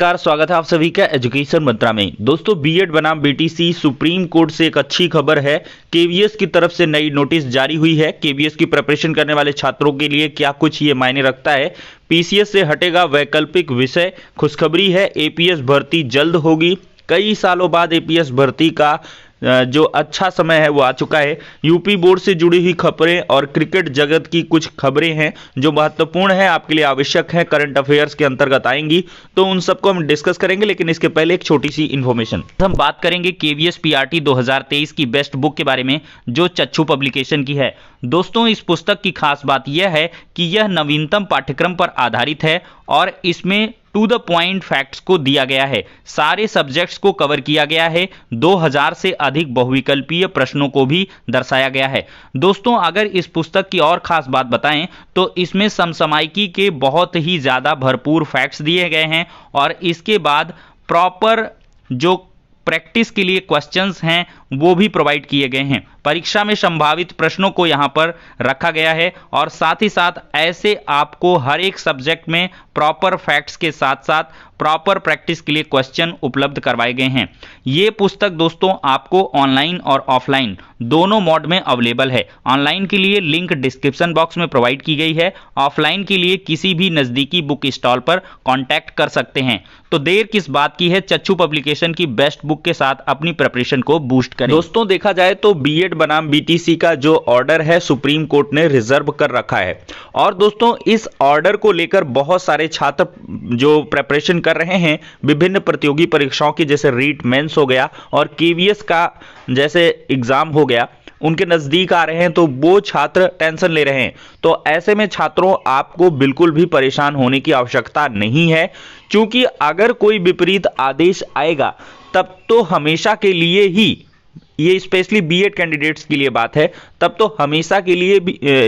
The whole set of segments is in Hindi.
नमस्कार, स्वागत है आप सभी का एजुकेशन मंत्रा में। दोस्तों, बीएड बनाम बीटीसी सुप्रीम कोर्ट से एक अच्छी खबर है। केवीएस की तरफ से नई नोटिस जारी हुई है। केवीएस की प्रिपरेशन करने वाले छात्रों के लिए क्या कुछ ये मायने रखता है। पीसीएस से हटेगा वैकल्पिक विषय। खुशखबरी है, एपीएस भर्ती जल्द होगी। कई सालों बाद एपीएस भर्ती का जो अच्छा समय है वो आ चुका है। यूपी बोर्ड से जुड़ी हुई खबरें और क्रिकेट जगत की कुछ खबरें हैं जो महत्वपूर्ण है, आपके लिए आवश्यक है, करंट अफेयर्स के अंतर्गत आएंगी, तो उन सबको हम डिस्कस करेंगे। लेकिन इसके पहले एक छोटी सी इन्फॉर्मेशन, हम बात करेंगे केवीएस पीआरटी 2023 की बेस्ट बुक के बारे में जो चच्चू पब्लिकेशन की है। दोस्तों, इस पुस्तक की खास बात यह है कि यह नवीनतम पाठ्यक्रम पर आधारित है और इसमें टू द पॉइंट फैक्ट्स को दिया गया है। सारे सब्जेक्ट्स को कवर किया गया है। 2000 से अधिक बहुविकल्पीय प्रश्नों को भी दर्शाया गया है। दोस्तों, अगर इस पुस्तक की और खास बात बताएं तो इसमें समसामयिकी के बहुत ही ज़्यादा भरपूर फैक्ट्स दिए गए हैं और इसके बाद प्रॉपर जो प्रैक्टिस के लिए क्वेश्चंस हैं वो भी प्रोवाइड किए गए हैं। परीक्षा में संभावित प्रश्नों को यहां पर रखा गया है और साथ ही साथ ऐसे आपको हर एक सब्जेक्ट में प्रॉपर फैक्ट्स के साथ साथ प्रॉपर प्रैक्टिस के लिए क्वेश्चन उपलब्ध करवाए गए हैं। ये पुस्तक दोस्तों आपको ऑनलाइन और ऑफलाइन दोनों मोड में अवेलेबल है। ऑनलाइन के लिए लिंक डिस्क्रिप्शन बॉक्स में प्रोवाइड की गई है। ऑफलाइन के लिए किसी भी नज़दीकी बुक स्टॉल पर कॉन्टैक्ट कर सकते हैं। तो देर किस बात की है, चच्चू पब्लिकेशन की बेस्ट बुक के साथ अपनी प्रिपरेशन को बूस्ट करें। दोस्तों, देखा जाए तो बीएड बनाम बीटीसी का जो ऑर्डर है सुप्रीम कोर्ट ने रिजर्व कर रखा है और दोस्तों इस ऑर्डर को लेकर बहुत सारे छात्र जो प्रिपरेशन कर रहे हैं विभिन्न प्रतियोगी परीक्षाओं की, जैसे रीट मेंस हो गया और केवीएस का जैसे एग्जाम हो गया, उनके नजदीक आ रहे हैं, तो वो छात्र टेंशन ले रहे हैं। तो ऐसे में छात्रों, आपको बिल्कुल भी परेशान होने की आवश्यकता नहीं है, क्योंकि अगर कोई विपरीत आदेश आएगा तब तो हमेशा के लिए ही, ये स्पेशली बीएड कैंडिडेट्स के लिए बात है, तब तो हमेशा के लिए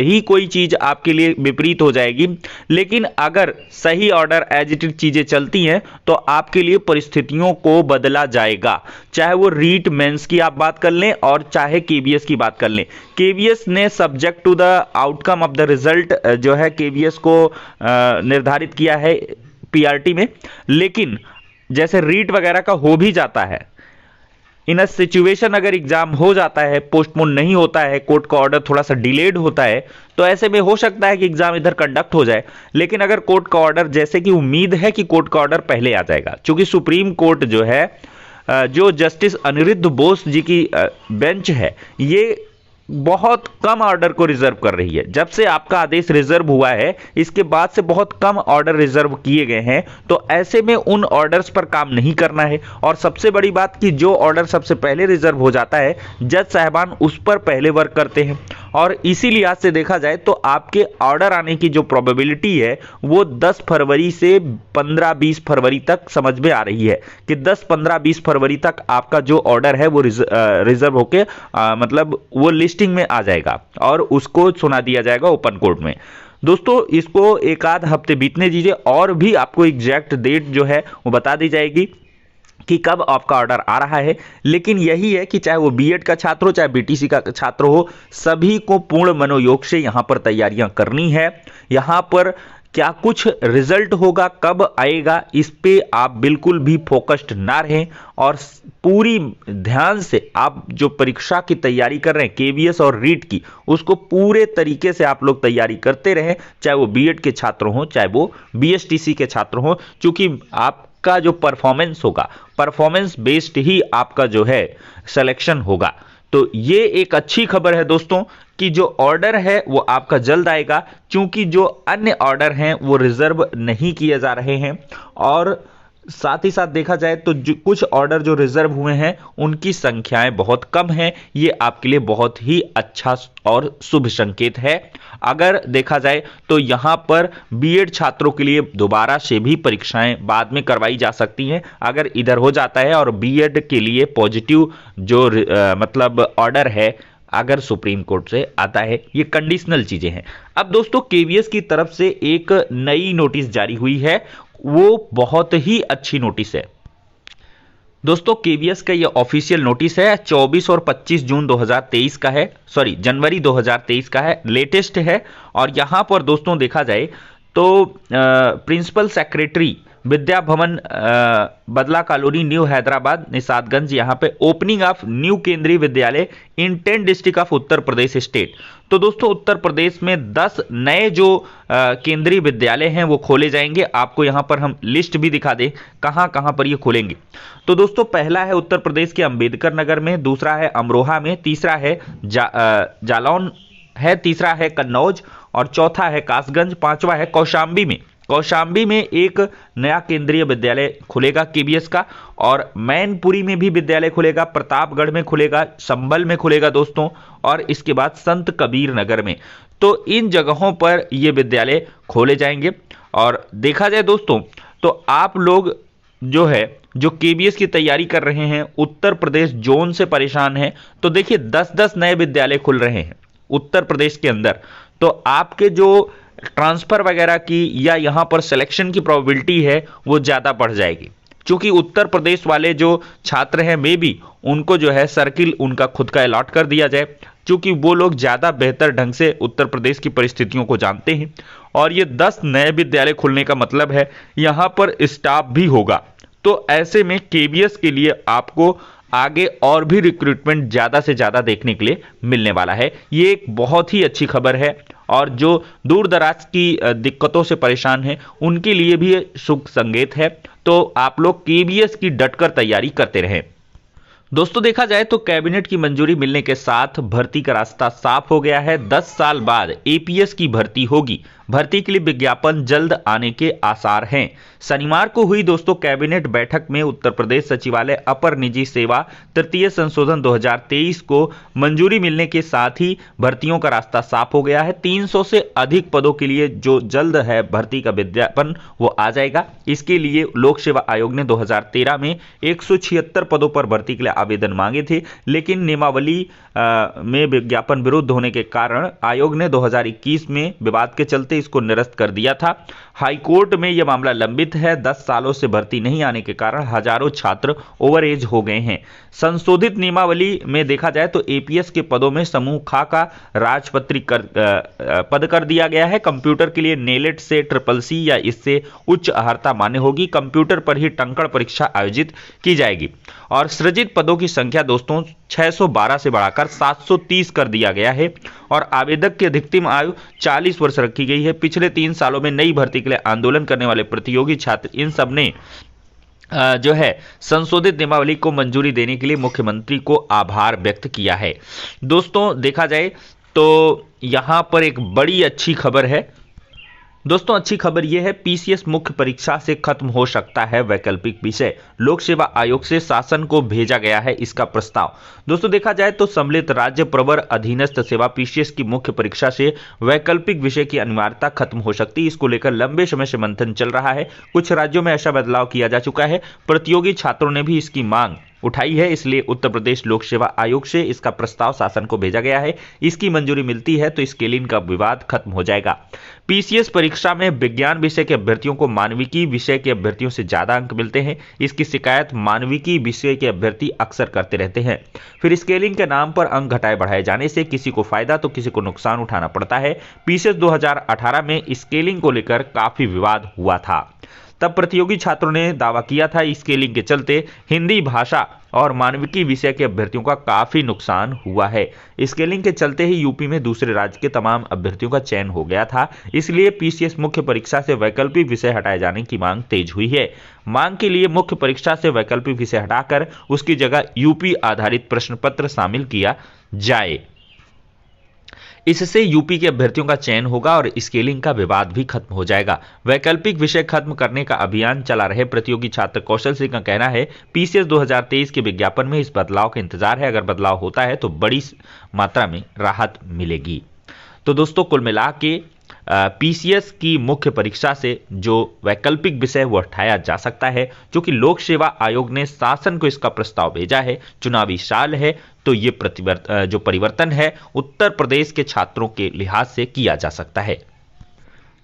ही कोई चीज आपके लिए विपरीत हो जाएगी। लेकिन अगर सही ऑर्डर एज इट इज चीजें चलती हैं तो आपके लिए परिस्थितियों को बदला जाएगा। चाहे वो रीट मेंस की आप बात कर लें और चाहे केवीएस की बात कर लें। केवीएस ने subject to the outcome of the result जो है केवीएस को निर्धारित किया है पीआरटी में, लेकिन जैसे रीट वगैरह का हो भी जाता है, इन अ सिचुएशन अगर एग्जाम हो जाता है, पोस्टपोन नहीं होता है, कोर्ट का ऑर्डर थोड़ा सा डिलेड होता है, तो ऐसे में हो सकता है कि एग्जाम इधर कंडक्ट हो जाए। लेकिन अगर कोर्ट का ऑर्डर, जैसे कि उम्मीद है कि कोर्ट का ऑर्डर पहले आ जाएगा, क्योंकि सुप्रीम कोर्ट जो है, जो जस्टिस अनिरुद्ध बोस जी की बेंच है, ये बहुत कम ऑर्डर को रिजर्व कर रही है। जब से आपका आदेश रिजर्व हुआ है, इसके बाद से बहुत कम ऑर्डर रिजर्व किए गए हैं। तो ऐसे में उन ऑर्डर्स पर काम नहीं करना है। और सबसे बड़ी बात कि जो ऑर्डर सबसे पहले रिजर्व हो जाता है, जज साहबान उस पर पहले वर्क करते हैं और इसी लिहाज से देखा जाए तो आपके ऑर्डर आने की जो प्रोबेबिलिटी है वो 10 फरवरी से 15-20 फरवरी तक समझ में आ रही है कि 10-15-20 फरवरी तक आपका जो ऑर्डर है वो रिजर्व होके मतलब वो लिस्टिंग में आ जाएगा और उसको सुना दिया जाएगा ओपन कोर्ट में। दोस्तों, इसको एक आध हफ्ते बीतने दीजिए और भी आपको एग्जैक्ट डेट जो है वो बता दी जाएगी कि कब आपका ऑर्डर आ रहा है। लेकिन यही है कि चाहे वो बीएड का छात्र हो चाहे बीटीसी का छात्र हो, सभी को पूर्ण मनोयोग से यहां पर तैयारियां करनी है। यहां पर क्या कुछ रिजल्ट होगा, कब आएगा, इस पे आप बिल्कुल भी फोकस्ड ना रहें और पूरी ध्यान से आप जो परीक्षा की तैयारी कर रहे हैं केवीएस और रीट की, उसको पूरे तरीके से आप लोग तैयारी करते रहें, चाहे वो बीएड के छात्र हों चाहे वो बीएसटीसी के छात्र हों, क्योंकि आपका जो परफॉर्मेंस होगा, परफॉर्मेंस बेस्ड ही आपका जो है सिलेक्शन होगा। तो ये एक अच्छी खबर है दोस्तों कि जो ऑर्डर है वो आपका जल्द आएगा, क्योंकि जो अन्य ऑर्डर हैं वो रिजर्व नहीं किए जा रहे हैं। और साथ ही साथ देखा जाए तो कुछ ऑर्डर जो रिजर्व हुए हैं उनकी संख्याएं बहुत कम हैं। ये आपके लिए बहुत ही अच्छा और शुभ संकेत है। अगर देखा जाए तो यहां पर बीएड छात्रों के लिए दोबारा से भी परीक्षाएं बाद में करवाई जा सकती हैं अगर इधर हो जाता है और बीएड के लिए पॉजिटिव जो मतलब ऑर्डर है अगर सुप्रीम कोर्ट से आता है। ये कंडीशनल चीजें हैं। अब दोस्तों, केवीएस की तरफ से एक नई नोटिस जारी हुई है, वो बहुत ही अच्छी नोटिस है। दोस्तों, केवीएस का ये ऑफिशियल नोटिस है, 24 और 25 जून 2023 का है, सॉरी जनवरी 2023 का है, लेटेस्ट है। और यहां पर दोस्तों देखा जाए तो प्रिंसिपल सेक्रेटरी विद्या भवन बदला कॉलोनी, न्यू हैदराबाद, निशादगंज, यहाँ पे ओपनिंग ऑफ न्यू केंद्रीय विद्यालय इन 10 district of Uttar Pradesh state. तो दोस्तों उत्तर प्रदेश में 10 नए जो केंद्रीय विद्यालय हैं वो खोले जाएंगे। आपको यहाँ पर हम लिस्ट भी दिखा दें कहाँ कहाँ पर ये खोलेंगे। तो दोस्तों पहला है उत्तर प्रदेश के अंबेडकर नगर में, दूसरा है अमरोहा में, तीसरा है जालौन है, तीसरा है कन्नौज और चौथा है कासगंज, पांचवा है कौशाम्बी में। कौशाम्बी में एक नया केंद्रीय विद्यालय खुलेगा केबीएस का, और मैनपुरी में भी विद्यालय खुलेगा, प्रतापगढ़ में खुलेगा, संभल में खुलेगा दोस्तों, और इसके बाद संत कबीर नगर में। तो इन जगहों पर ये विद्यालय खोले जाएंगे। और देखा जाए दोस्तों तो आप लोग जो केबीएस की तैयारी कर रहे हैं, उत्तर प्रदेश जोन से परेशान हैं, तो देखिए 10-10 नए विद्यालय खुल रहे हैं उत्तर प्रदेश के अंदर। तो आपके जो ट्रांसफर वगैरह की या यहां पर सिलेक्शन की प्रोबेबिलिटी है वो ज्यादा बढ़ जाएगी, क्योंकि उत्तर प्रदेश वाले जो छात्र हैं मे बी उनको सर्किल उनका खुद का अलॉट कर दिया जाए, क्योंकि वो लोग ज्यादा बेहतर ढंग से उत्तर प्रदेश की परिस्थितियों को जानते हैं। और ये 10 नए विद्यालय खुलने का मतलब है यहां पर स्टाफ भी होगा। तो ऐसे में केबीएस के लिए आपको आगे और भी रिक्रूटमेंट ज्यादा से ज्यादा देखने के लिए मिलने वाला है। ये एक बहुत ही अच्छी खबर है, और जो दूर दराज की दिक्कतों से परेशान हैं उनके लिए भी शुभ संकेत है। तो आप लोग केबीएस की डटकर तैयारी करते रहें। दोस्तों देखा जाए तो कैबिनेट की मंजूरी मिलने के साथ भर्ती का रास्ता साफ हो गया है। 10 साल बाद एपीएस की भर्ती होगी। भर्ती के लिए विज्ञापन जल्द आने के आसार हैं। शनिवार को हुई दोस्तों कैबिनेट बैठक में उत्तर प्रदेश सचिवालय अपर निजी सेवा तृतीय संशोधन 2023 को मंजूरी मिलने के साथ ही भर्तियों का रास्ता साफ हो गया है। 300 से अधिक पदों के लिए जो जल्द है भर्ती का विज्ञापन वो आ जाएगा। इसके लिए लोक सेवा आयोग ने 2013 में 176 पदों पर भर्ती के लिए आवेदन मांगे थे, लेकिन नियमावली में विज्ञापन विरुद्ध होने के कारण आयोग ने 2021 में विवाद के चलते इसको निरस्त कर दिया था। हाईकोर्ट में यह मामला लंबित है। 10 सालों से भर्ती नहीं आने के कारण हजारों छात्र ओवर एज हो गए हैं। संशोधित नियमावली में देखा जाए तो एपीएस के पदों में समूह खा का राजपत्रित पद कर दिया गया है। कंप्यूटर के लिए नेलेट से CCC या इससे उच्च अर्हता मान्य होगी। कंप्यूटर पर ही टंकण परीक्षा आयोजित की जाएगी। और सृजित पदों की संख्या दोस्तों 612 से बढ़ाकर 730 कर दिया गया है, और आवेदक की अधिकतम आयु 40 वर्ष रखी गई है। पिछले 3 सालों में नई भर्ती के लिए आंदोलन करने वाले प्रतियोगी छात्र इन सब ने संशोधित नियमावली को मंजूरी देने के लिए मुख्यमंत्री को आभार व्यक्त किया है। दोस्तों देखा जाए तो यहां पर एक बड़ी अच्छी खबर है। दोस्तों अच्छी खबर यह है, पीसीएस मुख्य परीक्षा से खत्म हो सकता है वैकल्पिक विषय। लोक सेवा आयोग से शासन को भेजा गया है इसका प्रस्ताव। दोस्तों देखा जाए तो सम्मिलित राज्य प्रवर अधीनस्थ सेवा पीसीएस की मुख्य परीक्षा से वैकल्पिक विषय की अनिवार्यता खत्म हो सकती है। इसको लेकर लंबे समय से मंथन चल रहा है। कुछ राज्यों में ऐसा बदलाव किया जा चुका है। प्रतियोगी छात्रों ने भी इसकी मांग उठाई है, इसलिए उत्तर प्रदेश लोक सेवा आयोग से इसका प्रस्ताव शासन को भेजा गया है। इसकी मंजूरी मिलती है तो स्केलिंग का विवाद खत्म हो जाएगा। पीसीएस परीक्षा में विज्ञान विषय के अभ्यर्थियों को मानविकी विषय के अभ्यर्थियों से ज्यादा अंक मिलते हैं। इसकी शिकायत मानविकी विषय के अभ्यर्थी अक्सर करते रहते हैं। फिर स्केलिंग के नाम पर अंक घटाए बढ़ाए जाने से किसी को फायदा तो किसी को नुकसान उठाना पड़ता है। पीसीएस 2018 में स्केलिंग को लेकर काफी विवाद हुआ था। तब प्रतियोगी छात्रों ने दावा किया था स्केलिंग के चलते हिंदी भाषा और मानविकी विषय के अभ्यर्थियों का काफी नुकसान हुआ है। स्केलिंग के चलते ही यूपी में दूसरे राज्य के तमाम अभ्यर्थियों का चयन हो गया था। इसलिए पीसीएस मुख्य परीक्षा से वैकल्पिक विषय हटाए जाने की मांग तेज हुई है। मांग के लिए मुख्य परीक्षा से वैकल्पिक विषय हटाकर उसकी जगह यूपी आधारित प्रश्न पत्र शामिल किया जाए। इससे यूपी के अभ्यर्थियों का चयन होगा और स्केलिंग का विवाद भी खत्म हो जाएगा। वैकल्पिक विषय खत्म करने का अभियान चला रहे प्रतियोगी छात्र कौशल सिंह का कहना है, पीसीएस 2023 के विज्ञापन में इस बदलाव का इंतजार है। अगर बदलाव होता है तो बड़ी मात्रा में राहत मिलेगी। तो दोस्तों कुल मिला के पीसीएस की मुख्य परीक्षा से जो वैकल्पिक विषय वो हटाया जा सकता है, जो कि लोक सेवा आयोग ने शासन को इसका प्रस्ताव भेजा है। चुनावी साल है तो ये जो परिवर्तन है उत्तर प्रदेश के छात्रों के लिहाज से किया जा सकता है।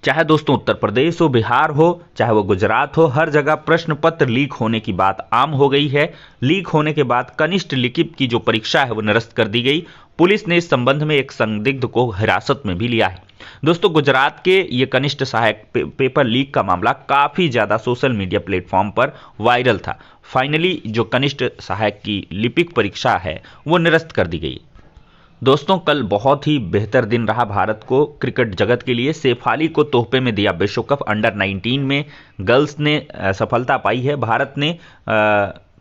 चाहे दोस्तों उत्तर प्रदेश हो, बिहार हो, चाहे वो गुजरात हो, हर जगह प्रश्न पत्र लीक होने की बात आम हो गई है। लीक होने के बाद कनिष्ठ लिखित की जो परीक्षा है वो निरस्त कर दी गई। पुलिस ने इस संबंध में एक संदिग्ध को हिरासत में भी लिया है। दोस्तों गुजरात के ये कनिष्ठ सहायक पेपर लीक का मामला काफी ज्यादा सोशल मीडिया प्लेटफॉर्म पर वायरल था। फाइनली जो कनिष्ठ सहायक की लिपिक परीक्षा है वो निरस्त कर दी गई। दोस्तों कल बहुत ही बेहतर दिन रहा भारत को क्रिकेट जगत के लिए। शेफाली को तोहफे में दिया विश्व कप। अंडर 19 में गर्ल्स ने सफलता पाई है। भारत ने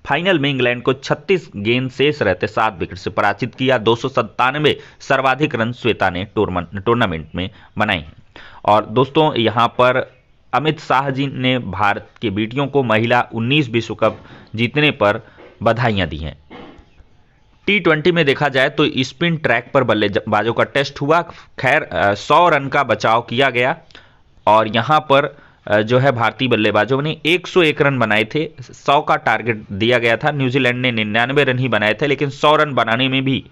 फाइनल में इंग्लैंड को 36 गेंद शेष रहते 7 विकेट से पराजित किया। 297 सर्वाधिक रन श्वेता ने टूर्नामेंट में बनाए हैं। और दोस्तों यहां पर अमित शाह जी ने भारत के बेटियों को महिला 19 विश्व कप जीतने पर बधाइयां दी हैं। T20 में देखा जाए तो स्पिन ट्रैक पर बल्लेबाजों का टेस्ट हुआ। खैर 100 रन का बचाव किया गया और यहां पर जो है भारतीय बल्लेबाजों ने 101 रन बनाए थे। 100 का टारगेट दिया गया था। न्यूजीलैंड ने 99 रन ही बनाए थे, लेकिन 100 रन बनाने में भी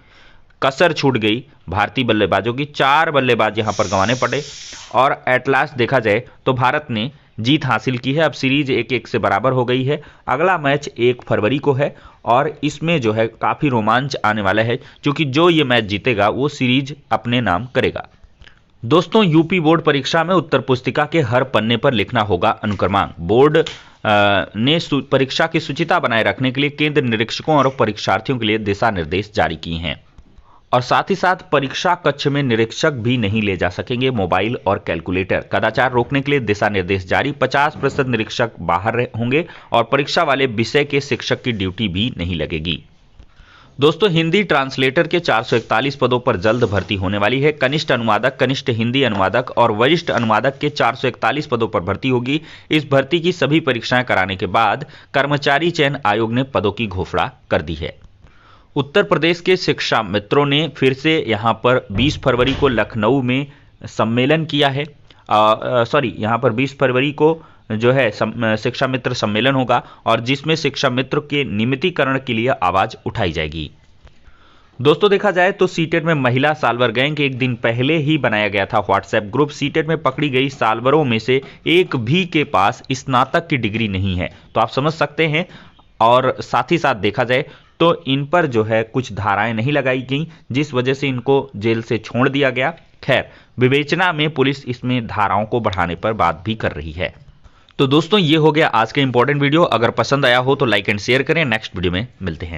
कसर छूट गई भारतीय बल्लेबाजों की। 4 बल्लेबाज यहां पर गंवाने पड़े और एट लास्ट देखा जाए तो भारत ने जीत हासिल की है। अब सीरीज 1-1 से बराबर हो गई है। अगला मैच 1 फरवरी को है और इसमें जो है काफी रोमांच आने वाला है, क्योंकि जो ये मैच जीतेगा वो सीरीज अपने नाम करेगा। दोस्तों यूपी बोर्ड परीक्षा में उत्तर पुस्तिका के हर पन्ने पर लिखना होगा अनुक्रमांक। बोर्ड ने परीक्षा की शुचिता बनाए रखने के लिए केंद्र निरीक्षकों और परीक्षार्थियों के लिए दिशा निर्देश जारी किए हैं। और साथ ही साथ परीक्षा कक्ष में निरीक्षक भी नहीं ले जा सकेंगे मोबाइल और कैलकुलेटर। कदाचार रोकने के लिए दिशा निर्देश जारी। 50% निरीक्षक बाहर होंगे और परीक्षा वाले विषय के शिक्षक की ड्यूटी भी नहीं लगेगी। दोस्तों हिंदी ट्रांसलेटर के 441 पदों पर जल्द भर्ती होने वाली है। कनिष्ठ अनुवादक, कनिष्ठ हिंदी अनुवादक और वरिष्ठ अनुवादक के 441 पदों पर भर्ती होगी। इस भर्ती की सभी परीक्षाएं कराने के बाद कर्मचारी चयन आयोग ने पदों की घोषणा कर दी है। उत्तर प्रदेश के शिक्षा मित्रों ने फिर से यहां पर 20 फरवरी को लखनऊ में सम्मेलन किया है। यहां पर 20 फरवरी को जो है शिक्षा मित्र सम्मेलन होगा और जिसमें शिक्षा मित्र के नियमितीकरण के लिए आवाज उठाई जाएगी। दोस्तों देखा जाए तो सीटेट में महिला साल्वर गैंग एक दिन पहले ही बनाया गया था व्हाट्सएप ग्रुप। सीटेट में पकड़ी गई साल्वरों में से एक भी के पास स्नातक की डिग्री नहीं है, तो आप समझ सकते हैं। और साथ ही साथ देखा जाए तो इन पर जो है कुछ धाराएं नहीं लगाई गई, जिस वजह से इनको जेल से छोड़ दिया गया। खैर विवेचना में पुलिस इसमें धाराओं को बढ़ाने पर बात भी कर रही है। तो दोस्तों ये हो गया आज का इंपॉर्टेंट वीडियो। अगर पसंद आया हो तो लाइक एंड शेयर करें। नेक्स्ट वीडियो में मिलते हैं।